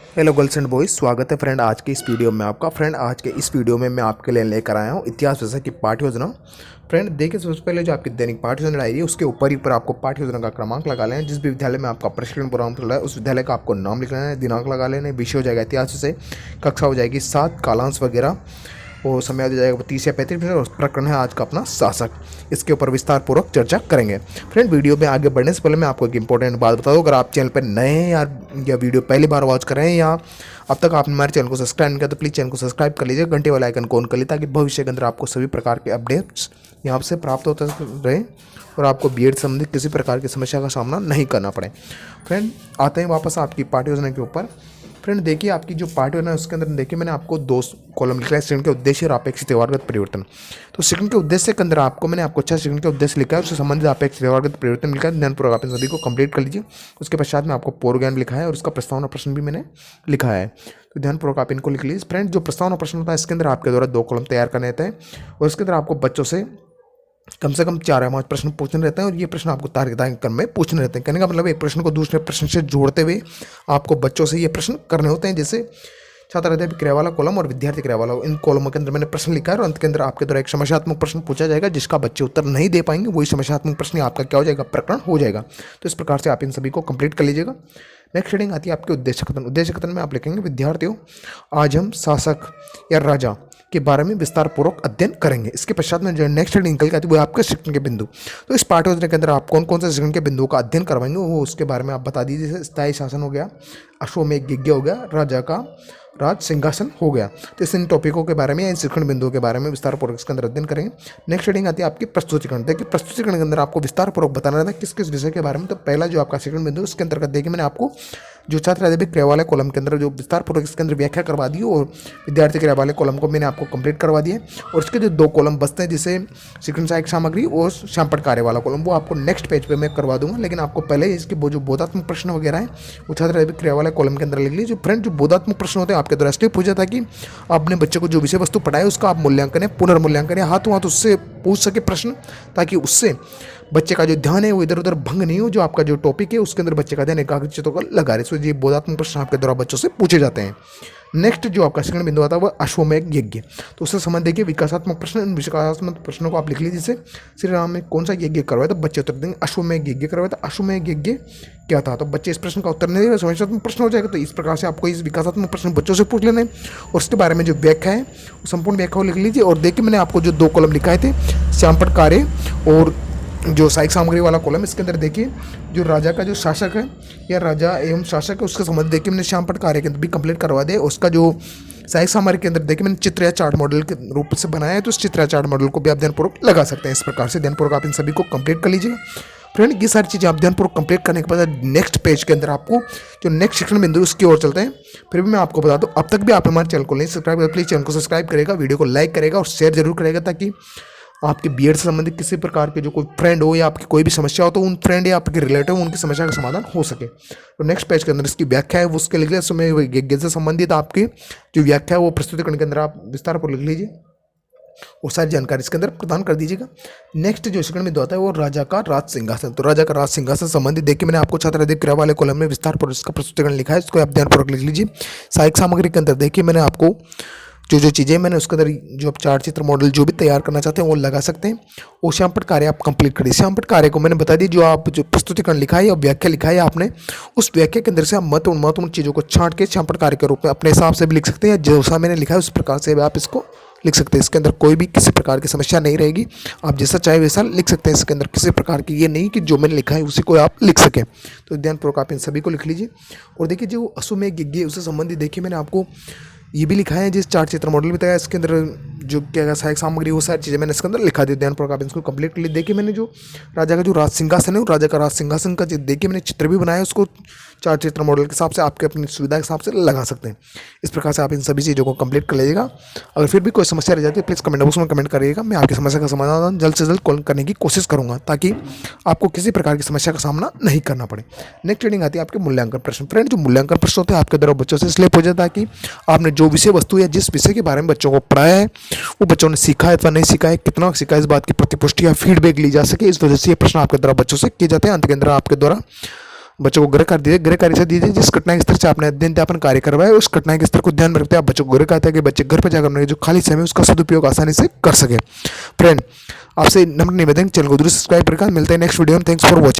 Hello girls and boys, स्वागत है friend आज के इस वीडियो में आपका। फ्रेंड आज के इस वीडियो में मैं आपके लिए लेकर आया हूँ इतिहास विषय की पाठ्य योजना। फ्रेंड देखिए, सबसे पहले जो आपकी दैनिक पाठ्य योजना डायरी है उसके ऊपर आपको पाठ्य योजना का क्रमांक लगा लेना है। जिस भी विद्यालय में आपका प्रशिक्षण प्रोग्राम चल रहा है उस विद्यालय का आपको नाम लिख लेना है, दिनांक लगा लेना है, विषय हो जाएगा इतिहास विषय, कक्षा हो जाएगी 7, कालांश वगैरह और समय हो जाएगा 30 या 35 मिनट। और प्रकरण है आज का अपना शासक। इसके ऊपर विस्तार पूर्वक चर्चा करेंगे। फ्रेंड वीडियो में आगे बढ़ने से पहले मैं आपको एक इंपॉर्टेंट बात बता दूं, अगर आप चैनल पर नए हैं या वीडियो पहली बार वॉच कर रहे हैं या अब तक आपने हमारे चैनल को सब्सक्राइब नहीं किया तो प्लीज़ चैनल को सब्सक्राइब कर लीजिए, घंटे वाला आइकन को ऑन कर लीजिए ताकि भविष्य के अंदर आपको सभी प्रकार के अपडेट्स यहाँ से प्राप्त होते रहे और आपको बीएड संबंधित किसी प्रकार की समस्या का सामना नहीं करना पड़े। फ्रेंड आते हैं वापस आपकी पाठ्य योजना के ऊपर। फ्रेंड देखिए, आपकी जो पार्ट है ना उसके अंदर देखिए मैंने आपको 2 कॉलम लिखा है, शिक्षण के उद्देश्य और अपेक्षित व्यवहारगत परिवर्तन। तो शिक्षण के उद्देश्य के अंदर मैंने आपको 6 शिक्षण के उद्देश्य लिखा है, उससे संबंधित अपेक्षित व्यवहारगत परिवर्तन लिखा है। ध्यानपूर्वक आप इन सभी को कंप्लीट कर लीजिए। उसके पश्चात में आपको पूर्व ज्ञान लिखा है और उसका प्रस्तावना प्रश्न भी मैंने लिखा है, तो ध्यानपूर्वक आप इनको लिख लीजिए। फ्रेंड जो प्रस्तावना प्रश्न होता है इसके अंदर आपके द्वारा 2 कॉलम तैयार करने रहते हैं और इसके अंदर आपको बच्चों से कम 4 या 5 प्रश्न पूछने रहते हैं और ये प्रश्न आपको तार्किक क्रम में पूछने रहते हैं। कहने का मतलब एक प्रश्न को दूसरे प्रश्न से जोड़ते हुए आपको बच्चों से ये प्रश्न करने होते हैं। जैसे छात्र अध्यापक क्रिया वाला कॉलम और विद्यार्थी क्रिया वाला, इन कॉलमों के अंदर मैंने प्रश्न लिखा है और अंत के अंदर आपके द्वारा एक समस्यात्मक प्रश्न पूछा जाएगा जिसका बच्चे उत्तर नहीं दे पाएंगे। वही समस्यात्मक प्रश्न आपका क्या हो जाएगा, प्रकरण हो जाएगा। तो इस प्रकार से आप इन सभी को कंप्लीट कर लीजिएगा। नेक्स्ट हेडिंग आती है आपके उद्देश्य कथन। उद्देश्य कथन में आप लिखेंगे, विद्यार्थियों आज हम शासक या राजा के बारे में विस्तार पूर्वक अध्ययन करेंगे। इसके पश्चात में जो नेक्स्ट हेडिंग निकल के आती है वो आपके शिक्षण के बिंदु। तो इस पाठ्य योजना के अंदर आप कौन कौन से शिक्षण के बिंदुओं का अध्ययन करवाएंगे वो उसके बारे में आप बता दीजिए। जैसे स्थायी शासन हो गया, अश्वमेध यज्ञ हो गया, राजा का राज सिंहासन हो गया। तो इन टॉपिकों के बारे में या इन शिक्षण बिंदुओं के बारे में विस्तार पूर्वक इसके अंदर अध्ययन करेंगे। नेक्स्ट हेडिंग आती है आपकी प्रस्तुतिकरण। देखिए प्रस्तुतिकरण के अंदर आपको विस्तार पूर्वक बताना रहता है किस किस विषय के बारे में। तो पहला जो आपका शिक्षण बिंदु उसके अंतर्गत देखिए मैंने आपको जो छात्र अध्यापक क्रिया वाले कॉलम के अंदर जो विस्तार पूर्वक इसके अंदर व्याख्या करवा दी और विद्यार्थी क्रिया वाले कॉलम को मैंने आपको कंप्लीट करवा दिया। और इसके जो 2 कॉलम बचते हैं जैसे शिक्षण सहायक सामग्री और श्यामपट्ट कार्य वाला कॉलम, वो आपको नेक्स्ट पेज पे मैं करवा दूंगा। लेकिन आपको पहले इसके वो जो बोधात्मक प्रश्न वगैरह है वो छात्र अध्यापक क्रिया वाले कॉलम के अंदर लिख लीजिए। जो फ्रेंड जो बोधात्मक प्रश्न होते हैं आपके द्वारा इसलिए पूछा था कि अपने बच्चे को जो विषय वस्तु पढ़ाए उसका आप मूल्यांकन या पुनर्मूल्यांकन या हाथों हाथ उससे पूछ सके प्रश्न, ताकि उससे बच्चे का जो ध्यान है वो इधर उधर भंग नहीं हो। जो आपका जो टॉपिक है उसके अंदर बच्चे का ध्यान एकाग्रचित्त होकर लगा रहे। इसलिए ये बोधात्मक प्रश्न आपके द्वारा बच्चों से पूछे जाते हैं। नेक्स्ट जो आपका शिक्षण बिंदु आता है वह अश्वमेध यज्ञ। तो उससे संबंध देखिए विकासात्मक प्रश्न। इन विकासात्मक प्रश्नों को आप लिख लीजिए। जैसे श्री राम ने कौन सा यज्ञ करवाया, तो बच्चे उत्तर देंगे अश्वमेध यज्ञ करवाया था। अश्वमेध यज्ञ क्या था, तो बच्चे इस प्रश्न का उत्तर नहीं देंगे, समस्यात्मक प्रश्न हो जाएगा। तो इस प्रकार से आपको इस विकासात्मक प्रश्न बच्चों से पूछ लेना है और उसके बारे में जो व्याख्या है संपूर्ण व्याख्या लिख लीजिए। और देखिए मैंने आपको जो 2 कॉलम लिखाए थे, श्यामपट्ट कार्य और जो सहायक सामग्री वाला कॉलम, इसके अंदर देखिए जो राजा का जो शासक है या राजा एवं शासक है उसके संबंध देखिए मैंने श्यामपट्ट कार्य के अंदर भी कंप्लीट करवा दिया। उसका जो सहायक सामग्री के अंदर देखिए मैंने चित्र या चार्ट मॉडल के रूप से बनाया है, तो इस चित्र या चार्ट मॉडल को भी आप ध्यानपूर्वक लगा सकते हैं। इस प्रकार से ध्यानपूर्वक आप इन सभी को कंप्लीट कर लीजिए। फ्रेंड ये सारी चीज़ें आप ध्यानपूर्वक कंप्लीट करने के बाद नेक्स्ट पेज के अंदर आपको जो नेक्स्ट शिक्षण बिंदु उसकी ओर चलते हैं। फिर भी मैं आपको बता दूं, अब तक भी आप हमारे चैनल को नहीं सब्सक्राइब करें, प्लीज़ चैनल को सब्सक्राइब करेगा, वीडियो को लाइक करेगा और शेयर जरूर करेगा ताकि आपके बीएड से संबंधित किसी प्रकार के जो कोई फ्रेंड हो या आपकी कोई भी समस्या हो तो उन फ्रेंड या आपके रिलेटिव उनकी समस्या का समाधान हो सके। तो नेक्स्ट पेज के अंदर इसकी व्याख्या है वो उसके लिख लीजिए। उसमें यज्ञ से संबंधित आपकी जो व्याख्या है वो प्रस्तुतिकरण के अंदर आप विस्तार पर लिख लीजिए और सारी जानकारी इसके अंदर प्रदान कर दीजिएगा। नेक्स्ट जो शिक्षण बिंदु आता है वो राजा का राज सिंहासन। तो राजा का राज सिंहासन संबंधित देखिए मैंने आपको छात्र अध्ययन क्रिया वाले कॉलम में विस्तार पर इसका प्रस्तुतिकरण लिखा है, इसको आप ध्यानपूर्वक लिख लीजिए। सहायक सामग्री के अंदर देखिए मैंने आपको जो चीज़ें मैंने उसके अंदर जो आप चार्ट चित्र मॉडल जो भी तैयार करना चाहते हैं वो लगा सकते हैं। और श्यामपट्ट कार्य आप कंप्लीट करिए। श्यामपट्ट कार्य को मैंने बता दी, जो आप जो प्रस्तुतिकरण लिखा है या व्याख्या लिखा है आपने, उस व्याख्या के अंदर से आप महत्वपूर्ण चीज़ों को छांट के श्यामपट्ट कार्य के रूप में अपने हिसाब से भी लिख सकते हैं। जैसा मैंने लिखा है उस प्रकार से आप इसको लिख सकते हैं। इसके अंदर कोई भी किसी प्रकार की समस्या नहीं रहेगी, आप जैसा चाहे वैसा लिख सकते हैं। इसके अंदर किसी प्रकार की ये नहीं कि जो मैंने लिखा है उसी को आप लिख सकें। तो ध्यानपूर्वक आप इन सभी को लिख लीजिए। और देखिए जो अश्वमेध यज्ञ उससे संबंधित देखिए मैंने आपको ये भी लिखा है, जिस चार्ट चित्र मॉडल बताया इसके अंदर जो क्या सहायक सामग्री वो सारी चीज़ें मैंने इसके अंदर लिखा दी। ध्यानपूर्वक आप इसको कंप्लीट कर ली। देखिए मैंने जो राजा का जो राज सिंहासन है, राजा का राज सिंहासन का देखिए मैंने चित्र भी बनाया, उसको चार्ट चित्र मॉडल के हिसाब से आपके अपनी सुविधा के हिसाब से लगा सकते हैं। इस प्रकार से आप इन सभी चीज़ों को कंप्लीट कर लीजिएगा। अगर फिर भी कोई समस्या रह जाती है प्लीज़ कमेंट बॉक्स में कमेंट करिएगा, मैं आपकी समस्या का समाधान जल्द से जल्द करने की कोशिश करूँगा ताकि आपको किसी प्रकार की समस्या का सामना नहीं करना पड़े। नेक्स्ट हेडिंग आती है आपके मूल्यांकन प्रश्न। फ्रेंड जो मूल्यांकन प्रश्न होते हैं आपके द्वारा बच्चों से इसलिए पूछा था कि आपने जो विषय वस्तु या जिस विषय के बारे में बच्चों को पढ़ाया है वो बच्चों ने सीखा है अथवा नहीं सीखा है, कितना सीखा है, इस बात की प्रतिपुष्टि या फीडबैक ली जा सके। इस वजह से ये प्रश्न आपके द्वारा बच्चों से किए जाते हैं। अंत के अंदर आपके द्वारा बच्चों को गृह कार्य दीजिए, गृह कार्य से दीजिए जिस कठिनाई स्तर से आपने अध्ययन कर कार्य करवाया उस कठिनाई के स्तर को ध्यान में रखते हैं आप बच्चों को गृह कार्य कि बच्चे घर पर जाकर अपने जो खाली समय उसका सदुपयोग आसानी से कर सके। फ्रेंड आपसे नम्र निवेदन, चैनल को जरूर सब्सक्राइब करेगा। मिलते हैं नेक्स्ट वीडियो में। Thanks for watching.